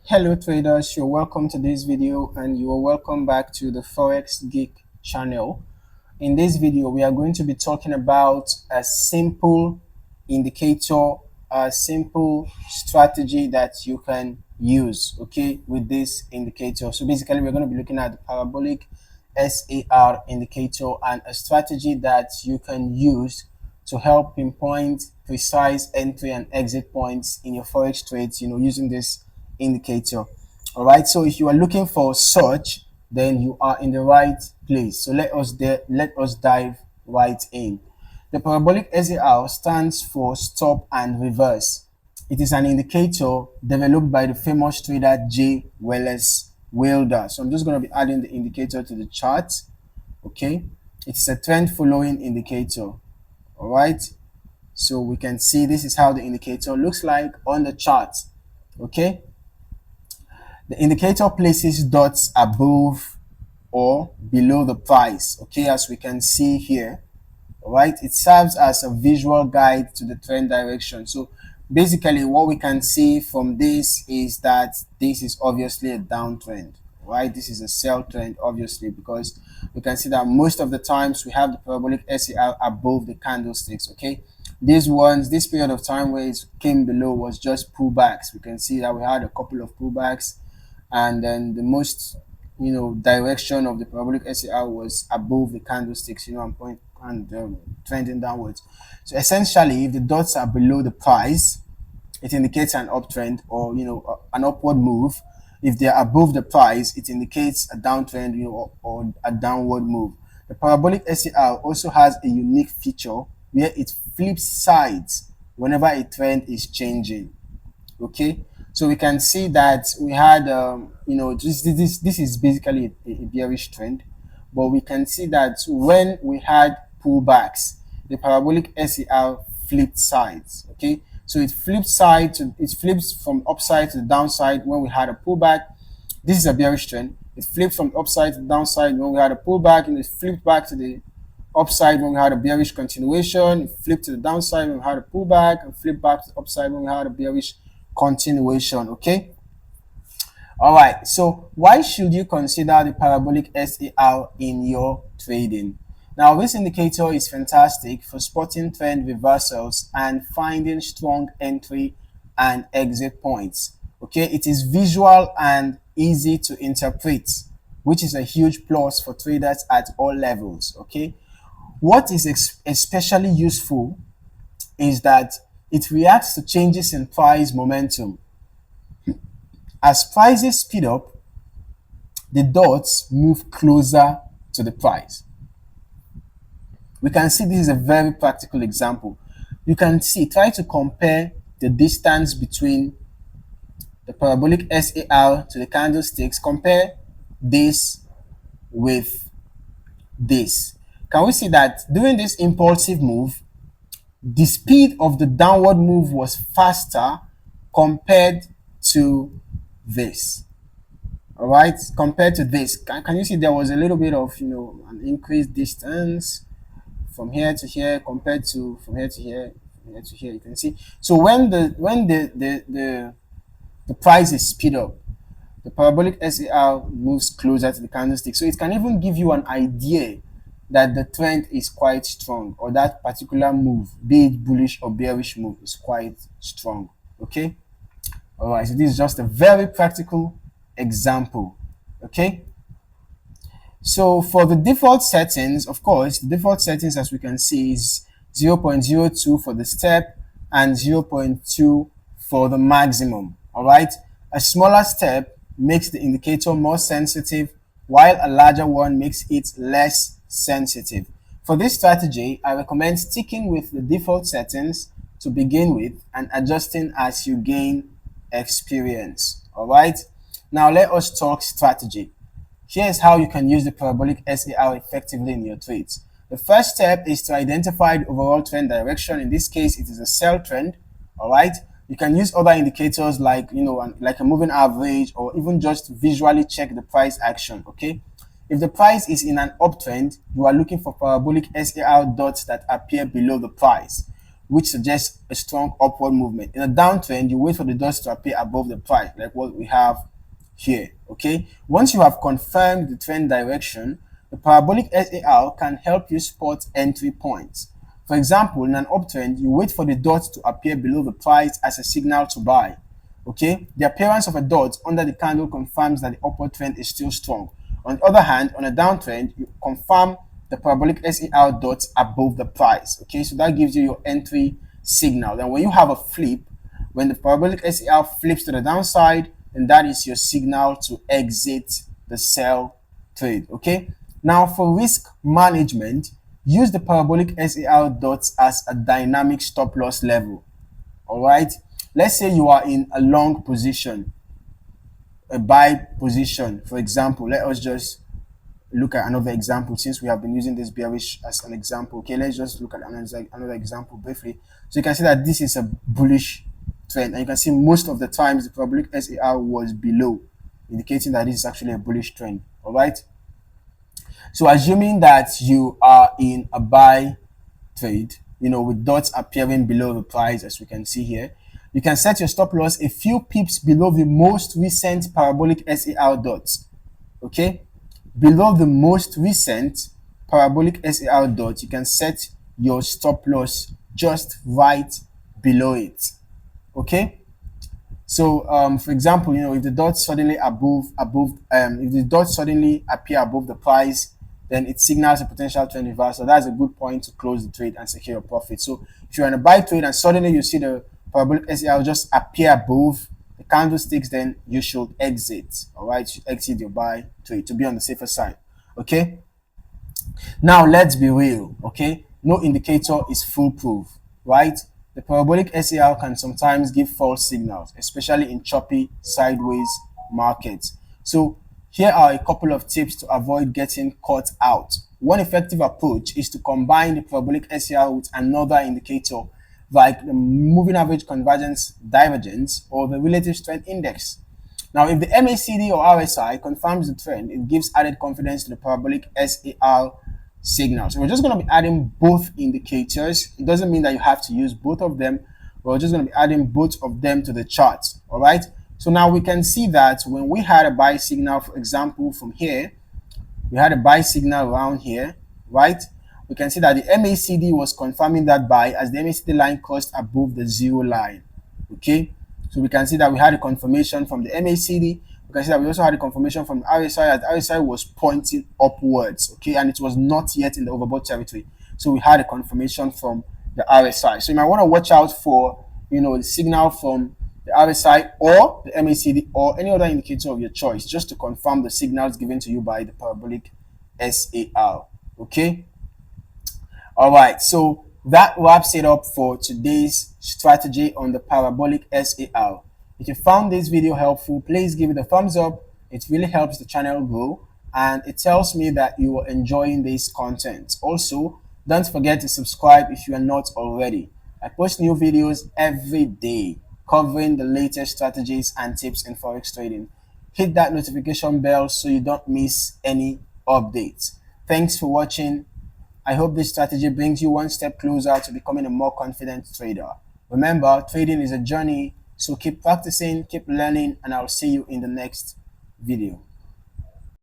Hello traders, you're welcome to this video and you are welcome back to the Forex Geek channel. In this video, we are going to be talking about a simple indicator, a simple strategy that you can use, okay, with this indicator. So basically, we're going to be looking at the Parabolic SAR indicator and a strategy that you can use to help pinpoint precise entry and exit points in your Forex trades, using this indicator. All right, so if you are looking for such, then you are in the right place. So let us dive right in. The Parabolic SAR stands for stop and reverse. It is an indicator developed by the famous trader J. Wallace Wilder. So I'm just going to be adding the indicator to the chart. Okay, it's a trend following indicator. All right, so we can see this is how the indicator looks like on the chart. Okay, the indicator places dots above or below the price, okay, as we can see here. All right, it serves as a visual guide to the trend direction. So basically what we can see from this is that this is obviously a downtrend, right? This is a sell trend, obviously, because we can see that most of the times we have the parabolic SAR above the candlesticks. Okay, this period of time where it came below was just pullbacks. We can see that we had a couple of pullbacks, and then the most direction of the parabolic SAR was above the candlesticks, and trending downwards. So essentially, if the dots are below the price, it indicates an uptrend or an upward move. If they are above the price, it indicates a downtrend, or a downward move. The parabolic SAR also has a unique feature where it flips sides whenever a trend is changing. Okay, so we can see that we had this is basically a bearish trend, but we can see that when we had pullbacks, the parabolic SAR flipped sides. Okay, so it flips from upside to the downside when we had a pullback. This is a bearish trend. It flipped from upside to the downside when we had a pullback, and it flipped back to the upside when we had a bearish continuation. It flipped to the downside when we had a pullback, and flipped back to the upside when we had a bearish continuation. Okay, all right, so why should you consider the parabolic SAR in your trading? Now, this indicator is fantastic for spotting trend reversals and finding strong entry and exit points. Okay, it is visual and easy to interpret, which is a huge plus for traders at all levels. Okay, what is especially useful is that it reacts to changes in price momentum. As prices speed up, the dots move closer to the price. We can see this is a very practical example. You can see, try to compare the distance between the parabolic SAR to the candlesticks. Compare this with this. Can we see that during this impulsive move, the speed of the downward move was faster compared to this? All right, compared to this, can you see there was a little bit of an increased distance from here to here compared to from here to here, from here to here? You can see. So when the price is speed up, the parabolic SAR moves closer to the candlestick. So it can even give you an idea that the trend is quite strong, or that particular move, be it bullish or bearish move, is quite strong. Okay, all right, so this is just a very practical example. Okay, so for the default settings, of course, the default settings, as we can see, is 0.02 for the step and 0.2 for the maximum. All right, a smaller step makes the indicator more sensitive, while a larger one makes it less sensitive. For this strategy, I recommend sticking with the default settings to begin with and adjusting as you gain experience. All right, now let us talk strategy. Here's how you can use the parabolic SAR effectively in your trades. The first step is to identify the overall trend direction. In this case, it is a sell trend. All right, you can use other indicators like like a moving average, or even just visually check the price action. Okay, if the price is in an uptrend, you are looking for parabolic SAR dots that appear below the price. which suggests a strong upward movement. In a downtrend, you wait for the dots to appear above the price, like what we have here. Okay, once you have confirmed the trend direction, the parabolic SAR can help you spot entry points. For example, in an uptrend, you wait for the dot to appear below the price as a signal to buy. Okay, the appearance of a dot under the candle confirms that the upward trend is still strong. On the other hand, on a downtrend, you confirm the parabolic SAR dots above the price. Okay, so that gives you your entry signal. Then when you have a flip, when the parabolic SAR flips to the downside, then that is your signal to exit the sell trade. Okay, now for risk management, use the parabolic SAR dots as a dynamic stop loss level. All right, let's say you are in a long position, a buy position. For example, let us just look at another example since we have been using this bearish as an example. Okay, let's just look at another example briefly. So you can see that this is a bullish trend, and you can see most of the times the parabolic SAR was below, indicating that this is actually a bullish trend. All right, so assuming that you are in a buy trade, with dots appearing below the price, as we can see here, you can set your stop loss a few pips below the most recent parabolic SAR dots. Okay, below the most recent parabolic SAR dot, you can set your stop loss just right below it. Okay, so for example, if the dots suddenly if the dots suddenly appear above the price, then it signals a potential trend reversal. That's a good point to close the trade and secure your profit. So if you're in a buy trade and suddenly you see the parabolic SAR just appear above the candlesticks, then you should exit. All right, you should exit your buy trade to be on the safer side. Okay, now let's be real. Okay, no indicator is foolproof, right? The parabolic SAR can sometimes give false signals, especially in choppy sideways markets. So here are a couple of tips to avoid getting caught out. One effective approach is to combine the parabolic SAR with another indicator like the moving average convergence divergence or the relative strength index. Now, if the MACD or RSI confirms the trend, it gives added confidence to the parabolic SAR signal. So we're just going to be adding both indicators. It doesn't mean that you have to use both of them. We're just going to be adding both of them to the chart. All right. So now we can see that when we had a buy signal, for example, from here, we had a buy signal around here, right? We can see that the MACD was confirming that buy as the MACD line crossed above the zero line. Okay, so we can see that we had a confirmation from the MACD. We can see that we also had a confirmation from the RSI as the RSI was pointing upwards. Okay, and it was not yet in the overbought territory. So we had a confirmation from the RSI. So you might want to watch out for the signal from the RSI or the MACD or any other indicator of your choice, just to confirm the signals given to you by the parabolic SAR. Okay. All right, so that wraps it up for today's strategy on the parabolic SAR. If you found this video helpful, please give it a thumbs up. It really helps the channel grow and it tells me that you are enjoying this content. Also, don't forget to subscribe if you are not already. I post new videos every day covering the latest strategies and tips in Forex trading. Hit that notification bell so you don't miss any updates. Thanks for watching. I hope this strategy brings you one step closer to becoming a more confident trader. Remember, trading is a journey, so keep practicing, keep learning, and I'll see you in the next video.